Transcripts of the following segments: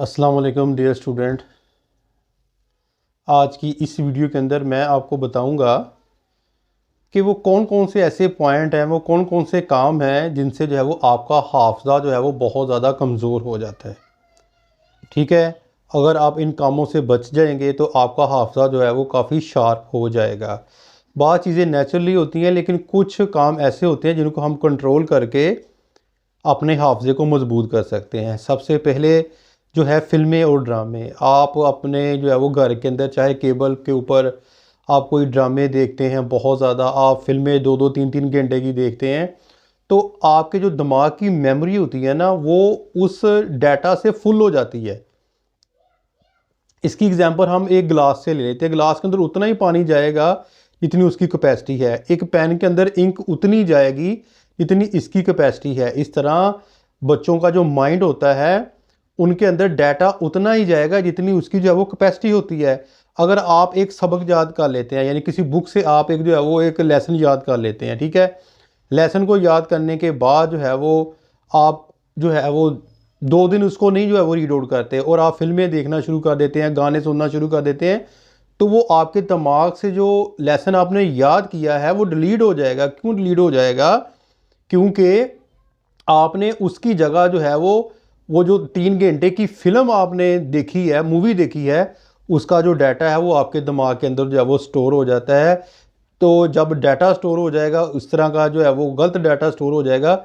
अस्सलाम वालेकुम dear student. आज की इस वीडियो के अंदर मैं आपको बताऊंगा कि वो कौन कौन से ऐसे पॉइंट हैं, वो कौन कौन से काम हैं जिनसे जो है वो आपका हाफजा जो है वो बहुत ज़्यादा कमज़ोर हो जाता है। ठीक है, अगर आप इन कामों से बच जाएंगे तो आपका हाफजा जो है वो काफ़ी शार्प हो जाएगा। बहुत चीज़ें नेचुरली होती हैं, लेकिन कुछ काम ऐसे होते हैं जिनको हम कंट्रोल करके अपने हाफजे को मजबूत कर सकते हैं। सबसे पहले जो है फ़िल्में और ड्रामे। आप अपने जो है वो घर के अंदर चाहे केबल के ऊपर आप कोई ड्रामे देखते हैं, बहुत ज़्यादा आप फ़िल्में 2-2 3-3 घंटे की देखते हैं, तो आपके जो दिमाग की मेमोरी होती है ना, वो उस डाटा से फुल हो जाती है। इसकी एग्जांपल हम एक गिलास से ले लेते हैं। गिलास के अंदर उतना ही पानी जाएगा जितनी उसकी कैपेसिटी है। एक पेन के अंदर इंक उतनी जाएगी जितनी इसकी कैपेसिटी है। इस तरह बच्चों का जो माइंड होता है, उनके अंदर डाटा उतना ही जाएगा जितनी उसकी जो है वो कैपेसिटी होती है। अगर आप एक सबक याद कर लेते हैं, यानी किसी बुक से आप एक जो है वो एक लेसन याद कर लेते हैं, ठीक है, लेसन को याद करने के बाद जो है वो आप जो है वो 2 दिन उसको नहीं जो है वो रीड आउट करते और आप फिल्में देखना शुरू कर देते हैं, गाने सुनना शुरू कर देते हैं, तो वो आपके दिमाग से जो लेसन आपने याद किया है वो डिलीट हो जाएगा। क्यों डिलीट हो जाएगा? क्योंकि आपने उसकी जगह जो है वो जो 3 घंटे की फिल्म आपने देखी है, मूवी देखी है, उसका जो डाटा है वो आपके दिमाग के अंदर जो है वो स्टोर हो जाता है। तो जब डाटा स्टोर हो जाएगा, उस तरह का जो है वो गलत डाटा स्टोर हो जाएगा,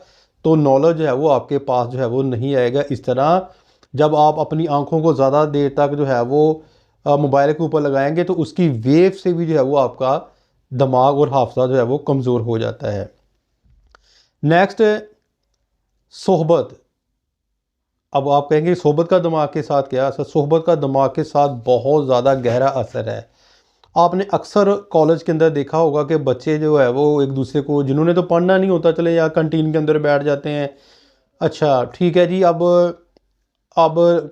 तो नॉलेज जो है वो आपके पास जो है वो नहीं आएगा। इस तरह जब आप अपनी आंखों को ज़्यादा देर तक जो है वो मोबाइल के ऊपर लगाएंगे, तो उसकी वेव से भी जो है वो आपका दिमाग और हाफजा जो है वो कमज़ोर हो जाता है। नेक्स्ट, सोहबत। अब आप कहेंगे सोहबत का दिमाग के साथ क्या असर? सोहबत का दिमाग के साथ बहुत ज़्यादा गहरा असर है। आपने अक्सर कॉलेज के अंदर देखा होगा कि बच्चे जो है वो एक दूसरे को, जिन्होंने तो पढ़ना नहीं होता, चले या कंटीन के अंदर बैठ जाते हैं। अच्छा ठीक है जी, अब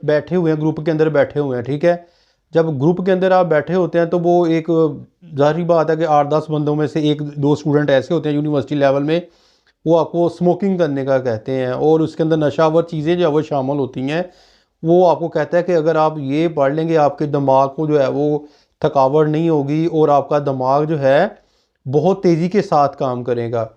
बैठे हुए हैं, ग्रुप के अंदर बैठे हुए हैं, ठीक है। जब ग्रुप के अंदर आप बैठे होते हैं तो वो एक ज़ाहिर बात है कि 8-10 बंदों में से 1-2 स्टूडेंट ऐसे होते हैं यूनिवर्सिटी लेवल में, वो आपको स्मोकिंग करने का कहते हैं और उसके अंदर नशावर चीज़ें जो है वो शामिल होती हैं। वो आपको कहता है कि अगर आप ये पढ़ लेंगे, आपके दिमाग को जो है वो थकावट नहीं होगी और आपका दिमाग जो है बहुत तेज़ी के साथ काम करेगा।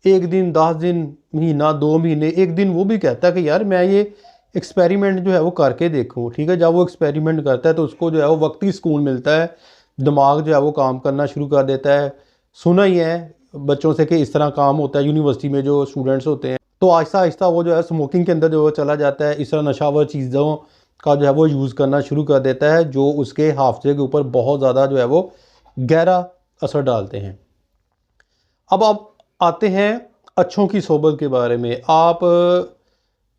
1 दिन, 10 दिन, महीना, 2 महीने, 1 दिन वो भी कहता है कि यार मैं ये एक्सपेरिमेंट जो है वो करके देखूं, ठीक है। जब वो एक्सपेरिमेंट करता है तो उसको जो है वो वक्ती सुकून मिलता है, दिमाग जो है वो काम करना शुरू कर देता है। सुना ही है बच्चों से कि इस तरह काम होता है यूनिवर्सिटी में जो स्टूडेंट्स होते हैं, तो आहिस्ता आहिस्ता वो जो है स्मोकिंग के अंदर जो है चला जाता है। इस तरह नशावर चीज़ों का जो है वो यूज़ करना शुरू कर देता है, जो उसके हाफजे के ऊपर बहुत ज़्यादा जो है वो गहरा असर डालते हैं। अब आप आते हैं अच्छों की सोबत के बारे में। आप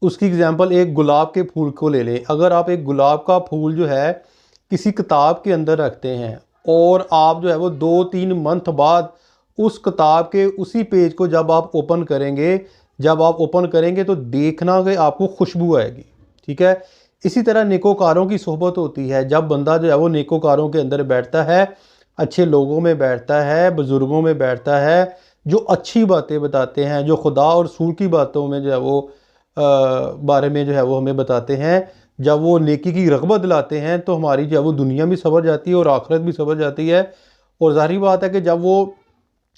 उसकी एग्जांपल एक गुलाब के फूल को ले लें। अगर आप एक गुलाब का फूल जो है किसी किताब के अंदर रखते हैं और आप जो है वो 2-3 मंथ बाद उस किताब के उसी पेज को जब आप ओपन करेंगे, तो देखना कि आपको खुशबू आएगी, ठीक है। इसी तरह नेकोकारों की सोहबत होती है। जब बंदा जो है वो नेकोकारों के अंदर बैठता है, अच्छे लोगों में बैठता है, बुज़ुर्गों में बैठता है, जो अच्छी बातें बताते हैं, जो खुदा और रसूल की बातों में जो है वो बारे में जो है वो हमें बताते हैं, जब वो नेकी की रग़बत दिलाते हैं, तो हमारी जो है वो दुनिया भी संवर जाती है और आखिरत भी संवर जाती है। और ज़ाहिर बात है कि जब वो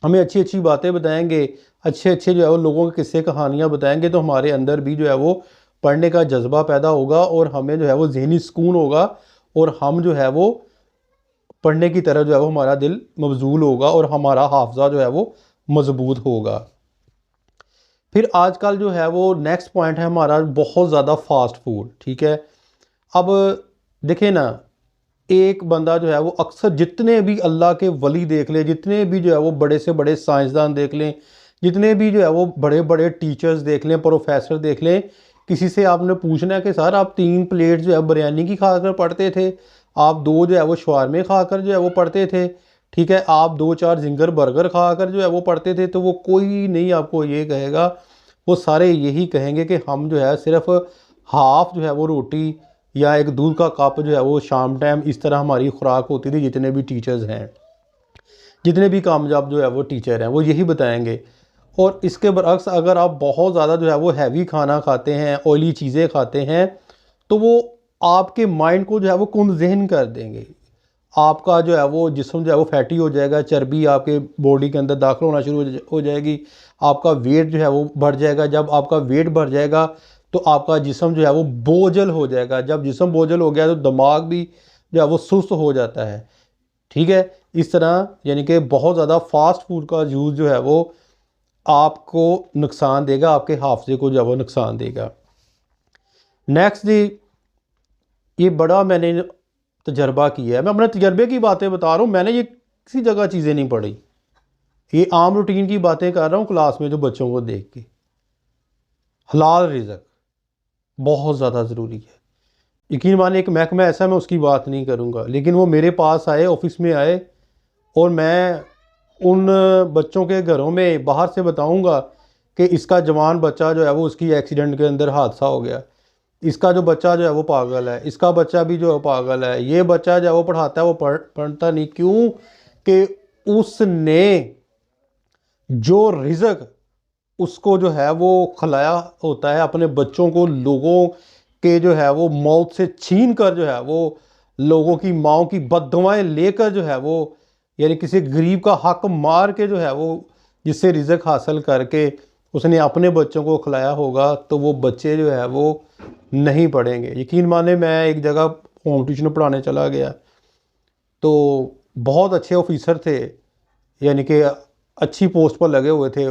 हमें अच्छी अच्छी बातें बताएंगे, अच्छे अच्छे जो है वो लोगों के किस्से कहानियाँ बताएंगे, तो हमारे अंदर भी जो है वो पढ़ने का जज्बा पैदा होगा और हमें जो है वो ज़हनी सुकून होगा और हम जो है वो पढ़ने की तरफ जो है वो हमारा दिल मबजूल होगा और हमारा हाफजा जो है वो मजबूत होगा। फिर आजकल जो है वो नेक्स्ट पॉइंट है हमारा बहुत ज़्यादा फास्ट फूड, ठीक है। अब देखें ना, एक बंदा जो है वो अक्सर जितने भी अल्लाह के वली देख ले, जितने भी जो है वो बड़े से बड़े साइंसदान देख लें, जितने भी जो है वो बड़े बड़े टीचर्स देख लें, प्रोफेसर देख लें, किसी से आपने पूछना है कि सर आप 3 प्लेट जो है बिरयानी की खाकर पढ़ते थे, आप 2 जो है वो शवारमे खाकर जो है वो पढ़ते थे, ठीक है, आप 2-4 जिंगर बर्गर खाकर जो है वो पढ़ते थे, तो वो कोई नहीं आपको ये कहेगा। वो सारे यही कहेंगे कि हम जो है सिर्फ हाफ जो है वो रोटी या एक दूध का कप जो है वो शाम टाइम, इस तरह हमारी खुराक होती थी। जितने भी टीचर्स हैं, जितने भी कामयाब जो है वो टीचर हैं, वो यही बताएंगे। और इसके बरअक्स अगर आप बहुत ज़्यादा जो है वो हैवी खाना खाते हैं, ऑयली चीज़ें खाते हैं, तो वो आपके माइंड को जो है वो कुंद ज़हन कर देंगे। आपका जो है वो जिस्म जो है वो फैटी हो जाएगा, चर्बी आपके बॉडी के अंदर दाखिल होना शुरू हो जाएगी, आपका वेट जो है वो बढ़ जाएगा। जब आपका वेट बढ़ जाएगा तो आपका जिस्म जो है वो बोझल हो जाएगा। जब जिस्म बोझल हो गया तो दिमाग भी जो है वो सुस्त हो जाता है। ठीक है, इस तरह यानी कि बहुत ज़्यादा फास्ट फूड का यूज़ जो है वो आपको नुकसान देगा, आपके हाफजे को जो है वो नुकसान देगा। नेक्स्ट जी, ये बड़ा मैंने तजर्बा किया है, मैं अपने तजर्बे की बातें बता रहा हूँ, मैंने ये किसी जगह चीज़ें नहीं पढ़ी, ये आम रूटीन की बातें कर रहा हूँ क्लास में जो बच्चों को देख के। हलाल रिज़्क बहुत ज़्यादा ज़रूरी है। यकीन मानिए एक महकमा ऐसा, मैं उसकी बात नहीं करूँगा, लेकिन वो मेरे पास आए, ऑफिस में आए, और मैं उन बच्चों के घरों में बाहर से बताऊँगा कि इसका जवान बच्चा जो है वो उसकी एक्सीडेंट के अंदर हादसा हो गया, इसका जो बच्चा जो है वो पागल है, इसका बच्चा भी जो है पागल है, ये बच्चा जो है वो पढ़ाता है वो पढ़ता नहीं। क्यों? कि उसने जो रिज़्क उसको जो है वो खिलाया होता है अपने बच्चों को, लोगों के जो है वो मौत से छीन कर जो है वो लोगों की माओ की बद्दुआएं लेकर जो है वो, यानी किसी गरीब का हक मार के जो है वो जिससे रिज़्क हासिल करके उसने अपने बच्चों को खिलाया होगा, तो वो बच्चे जो है वो नहीं पढ़ेंगे। यकीन माने मैं एक जगह होम ट्यूशन पढ़ाने चला गया, तो बहुत अच्छे ऑफिसर थे, यानी कि अच्छी पोस्ट पर लगे हुए थे,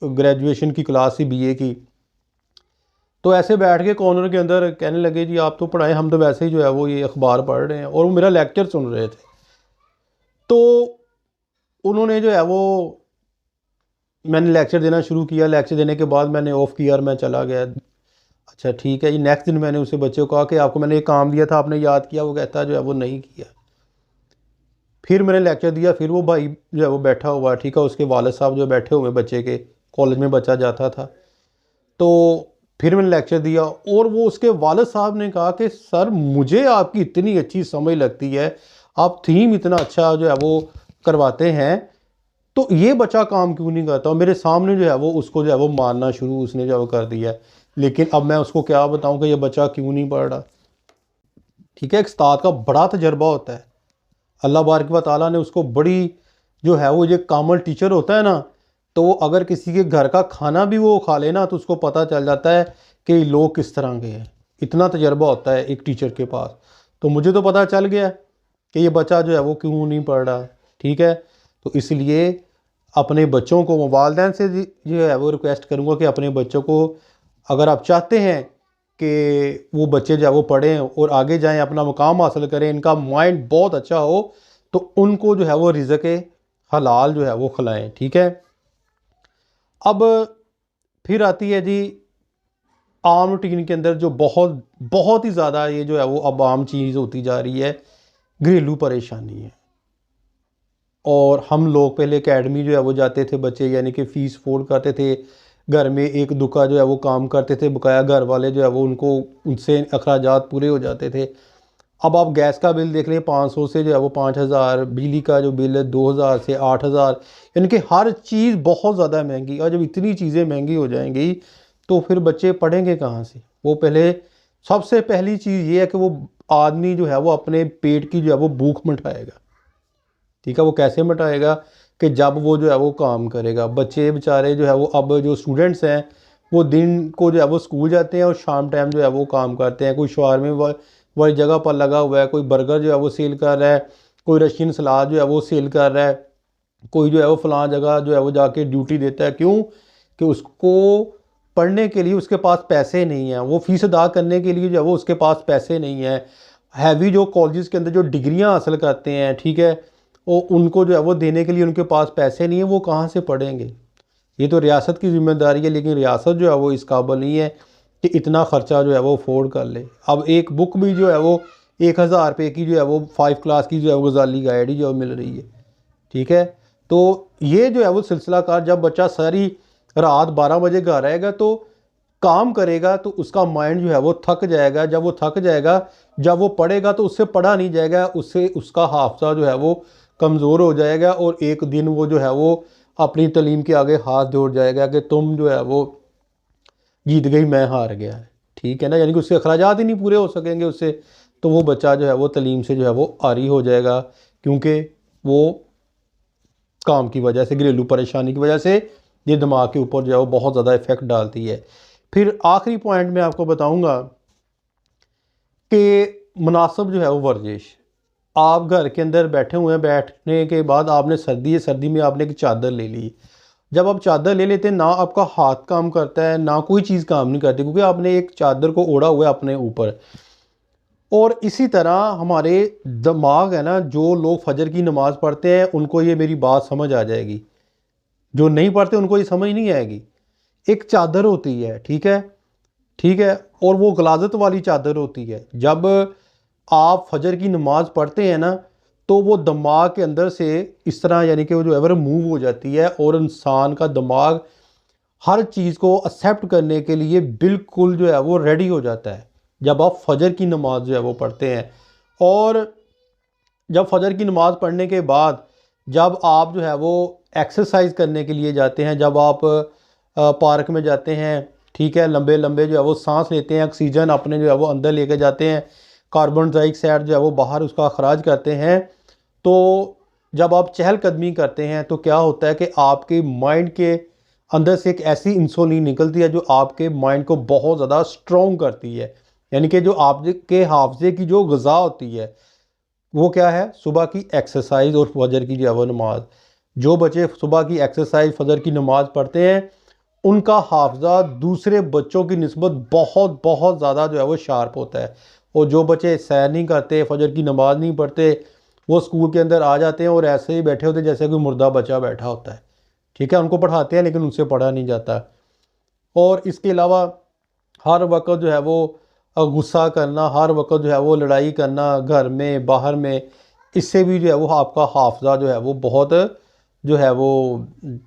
ग्रेजुएशन की क्लास थी बीए की। तो ऐसे बैठ के कॉर्नर के अंदर कहने लगे जी आप तो पढ़ाएं, हम तो वैसे ही जो है वो ये अखबार पढ़ रहे हैं, और वो मेरा लेक्चर सुन रहे थे। तो उन्होंने जो है वो, मैंने लेक्चर देना शुरू किया, लेक्चर देने के बाद मैंने ऑफ किया और मैं चला गया। अच्छा ठीक है जी। नेक्स्ट दिन मैंने उसे बच्चे को कहा कि आपको मैंने एक काम दिया था, आपने याद किया? वो कहता जो है वो नहीं किया। फिर मैंने लेक्चर दिया, फिर वो भाई जो है वो बैठा हुआ, ठीक है, उसके वालिद साहब जो बैठे हुए बच्चे के, कॉलेज में बच्चा जाता था। तो फिर मैंने लेक्चर दिया और वो उसके वालिद साहब ने कहा कि सर मुझे आपकी इतनी अच्छी समझ लगती है, आप थीम इतना अच्छा जो है वो करवाते हैं, तो ये बच्चा काम क्यों नहीं करता? मेरे सामने जो है वो उसको जो है वो मारना शुरू उसने जो है वो कर दिया। लेकिन अब मैं उसको क्या बताऊं कि ये बच्चा क्यों नहीं पढ़ रहा? ठीक है, एक उस्ताद का बड़ा तजर्बा होता है, अल्लाह बारक व ताला ने उसको बड़ी जो है वो, ये कामल टीचर होता है ना, तो वो अगर किसी के घर का खाना भी वो खा लेना तो उसको पता चल जाता है कि लोग किस तरह के हैं। इतना तजर्बा होता है एक टीचर के पास। तो मुझे तो पता चल गया कि ये बच्चा जो है वो क्यों नहीं पढ़ रहा। ठीक है, तो इसलिए अपने बच्चों को, वालिदैन से जो है वो रिक्वेस्ट करूँगा कि अपने बच्चों को, अगर आप चाहते हैं कि वो बच्चे जो है वो पढ़ें और आगे जाएं, अपना मुकाम हासिल करें, इनका माइंड बहुत अच्छा हो, तो उनको जो है वो रिज़्क़ हलाल जो है वो खिलाएं। ठीक है, अब फिर आती है जी आम रूटीन के अंदर जो बहुत बहुत ही ज़्यादा ये जो है वो अब आम चीज़ होती जा रही है, घरेलू परेशानी है। और हम लोग पहले एकेडमी जो है वो जाते थे बच्चे, यानी कि फ़ीस अफोर्ड करते थे, घर में एक दुका जो है वो काम करते थे, बकाया घर वाले जो है वो उनको, उनसे अखराजात पूरे हो जाते थे। अब आप गैस का बिल देख लें, 500 से जो है वो 5000, बिजली का जो बिल है 2000 से 8000, यानी कि हर चीज़ बहुत ज़्यादा महंगी। और जब इतनी चीज़ें महंगी हो जाएंगी तो फिर बच्चे पढ़ेंगे कहाँ से? वो पहले, सबसे पहली चीज़ ये है कि वो आदमी जो है वो अपने पेट की जो है वो भूख मिटाएगा। ठीक है, वो कैसे मिटाएगा? कि जब वो जो है वो काम करेगा। बच्चे बेचारे जो है वो, अब जो स्टूडेंट्स हैं वो दिन को जो है वो स्कूल जाते हैं और शाम टाइम जो है वो काम करते हैं। कोई शवारमे वाली जगह पर लगा हुआ है, कोई बर्गर जो है वो सेल कर रहा है, कोई रशियन सलाद जो है वो सेल कर रहा है, कोई जो है वो फलां जगह जो है वो जाके ड्यूटी देता है। क्यों? कि उसको पढ़ने के लिए उसके पास पैसे नहीं हैं, वो फ़ीस अदा करने के लिए जो है वो उसके पास पैसे नहीं हैं। हैवी जो कॉलेजेस के अंदर जो डिग्रियां हासिल करते हैं, ठीक है, वो उनको जो है वो देने के लिए उनके पास पैसे नहीं है, वो कहाँ से पढ़ेंगे? ये तो रियासत की जिम्मेदारी है, लेकिन रियासत जो है वो इस काबिल नहीं है कि इतना ख़र्चा जो है वो अफोर्ड कर ले। अब एक बुक भी जो है वो 1000 रुपये की जो है वो 5 क्लास की जो है वो गज़ाली गाइड ही जो मिल रही है। ठीक है, तो ये जो है वो सिलसिला कार, जब बच्चा सारी रात 12 बजे घर आएगा तो काम करेगा तो उसका माइंड जो है वो थक जाएगा। जब वो थक जाएगा, जब वो पढ़ेगा तो उससे पढ़ा नहीं जाएगा, उससे उसका हाफजा जो है वो कमज़ोर हो जाएगा, और एक दिन वो जो है वो अपनी तालीम के आगे हाथ जोड़ जाएगा कि तुम जो है वो जीत गई, मैं हार गया है। ठीक है ना, यानी कि उसके अखराजात ही नहीं पूरे हो सकेंगे उससे, तो वो बच्चा जो है वो तालीम से जो है वो आरी हो जाएगा, क्योंकि वो काम की वजह से, घरेलू परेशानी की वजह से ये दिमाग के ऊपर जो है वो बहुत ज़्यादा इफ़ेक्ट डालती है। फिर आखिरी पॉइंट मैं आपको बताऊंगा कि मुनासिब जो है वो वर्जिश। आप घर के अंदर बैठे हुए हैं, बैठने के बाद आपने सर्दी है, सर्दी में आपने एक चादर ले ली। जब आप चादर ले लेते हैं ना आपका हाथ काम करता है ना कोई चीज़ काम नहीं करती, क्योंकि आपने एक चादर को ओढ़ा हुआ है अपने ऊपर। और इसी तरह हमारे दिमाग है ना, जो लोग फजर की नमाज़ पढ़ते हैं उनको ये मेरी बात समझ आ जाएगी, जो नहीं पढ़ते उनको ये समझ नहीं आएगी। एक चादर होती है, ठीक है, ठीक है, और वो गलाजत वाली चादर होती है। जब आप फजर की नमाज़ पढ़ते हैं ना, तो वो दिमाग के अंदर से इस तरह यानी कि वो जो है मूव हो जाती है, और इंसान का दिमाग हर चीज़ को एक्सेप्ट करने के लिए बिल्कुल जो है वो रेडी हो जाता है जब आप फजर की नमाज जो है वो पढ़ते हैं। और जब फजर की नमाज़ पढ़ने के बाद जब आप जो है वो एक्सरसाइज करने के लिए जाते हैं, जब आप पार्क में जाते हैं, ठीक है, लंबे लंबे जो है वो सांस लेते हैं, ऑक्सीजन अपने जो है वो अंदर लेके जाते हैं, कार्बन डाइऑक्साइड जो है वो बाहर उसका अखराज करते हैं। तो जब आप चहलकदमी करते हैं तो क्या होता है कि आपके माइंड के अंदर से एक ऐसी इंसुलिन निकलती है जो आपके माइंड को बहुत ज़्यादा स्ट्रॉन्ग करती है। यानी कि जो आपके हाफजे की जो ग़िज़ा होती है वो क्या है, सुबह की एक्सरसाइज और फजर की जो है वो नमाज। जो बच्चे सुबह की एक्सरसाइज फजर की नमाज पढ़ते हैं उनका हाफजा दूसरे बच्चों की निस्बत बहुत बहुत ज़्यादा जो है वो शार्प होता है। और जो बच्चे सैर नहीं करते, फजर की नमाज नहीं पढ़ते, वो स्कूल के अंदर आ जाते हैं और ऐसे ही बैठे होते हैं जैसे कोई मुर्दा बच्चा बैठा होता है। ठीक है, उनको पढ़ाते हैं लेकिन उनसे पढ़ा नहीं जाता। और इसके अलावा हर वक्त जो है वो गुस्सा करना, हर वक्त जो है वो लड़ाई करना घर में बाहर में, इससे भी जो है वो आपका हाफजा जो है वो बहुत जो है वो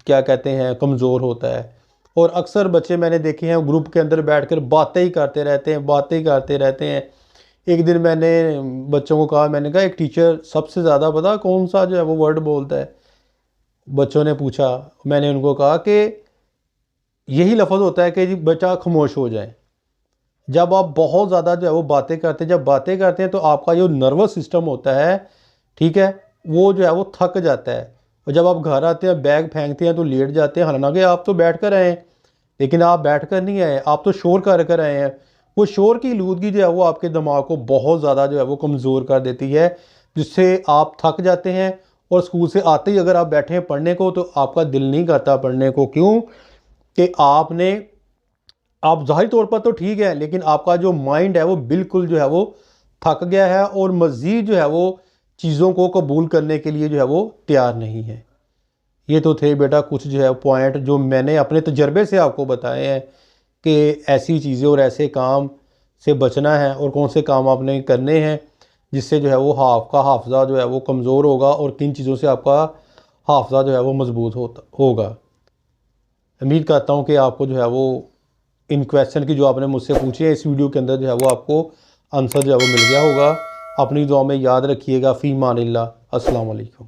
क्या कहते हैं कमज़ोर होता है। और अक्सर बच्चे मैंने देखे हैं ग्रुप के अंदर बैठकर बातें ही करते रहते हैं, बातें ही करते रहते हैं। एक दिन मैंने बच्चों को कहा, मैंने कहा एक टीचर सबसे ज़्यादा पता कौन सा जो है वो वर्ड बोलता है? बच्चों ने पूछा, मैंने उनको कहा कि यही लफ्ज़ होता है कि जी बच्चा खामोश हो जाए। जब आप बहुत ज़्यादा जो है वो बातें करते हैं, जब बातें करते हैं तो आपका जो नर्वस सिस्टम होता है, ठीक है, वो जो है वो थक जाता है। और जब आप घर आते हैं बैग फेंकते हैं तो लेट जाते हैं, हालांकि आप तो बैठ कर आए हैं, लेकिन आप बैठ कर नहीं आए, आप तो शोर कर कर आए हैं। वो शोर की आलूदगी जो है वो आपके दिमाग को बहुत ज़्यादा जो है वो कमज़ोर कर देती है, जिससे आप थक जाते हैं। और स्कूल से आते ही अगर आप बैठे हैं पढ़ने को तो आपका दिल नहीं करता पढ़ने को। क्यों? कि आप ज़ाहिर तौर पर तो ठीक है, लेकिन आपका जो माइंड है वो बिल्कुल जो है वो थक गया है और मज़ीद जो है वो चीज़ों को कबूल करने के लिए जो है वो तैयार नहीं है। ये तो थे बेटा कुछ जो है पॉइंट जो मैंने अपने तजर्बे से आपको बताए हैं कि ऐसी चीज़ें और ऐसे काम से बचना है और कौन से काम आपने करने हैं जिससे जो है वो आपका हाफजा जो है वो कमज़ोर होगा और किन चीज़ों से आपका हाफजा जो है वो मज़बूत होगा। उम्मीद करता हूँ कि आपको जो है वो इन क्वेश्चन की जो आपने मुझसे पूछे हैं इस वीडियो के अंदर जो है वो आपको आंसर जो है वो मिल गया होगा। अपनी दुआ में याद रखिएगा। फ़ी मानिल्लाह। अस्सलाम वालेकुम।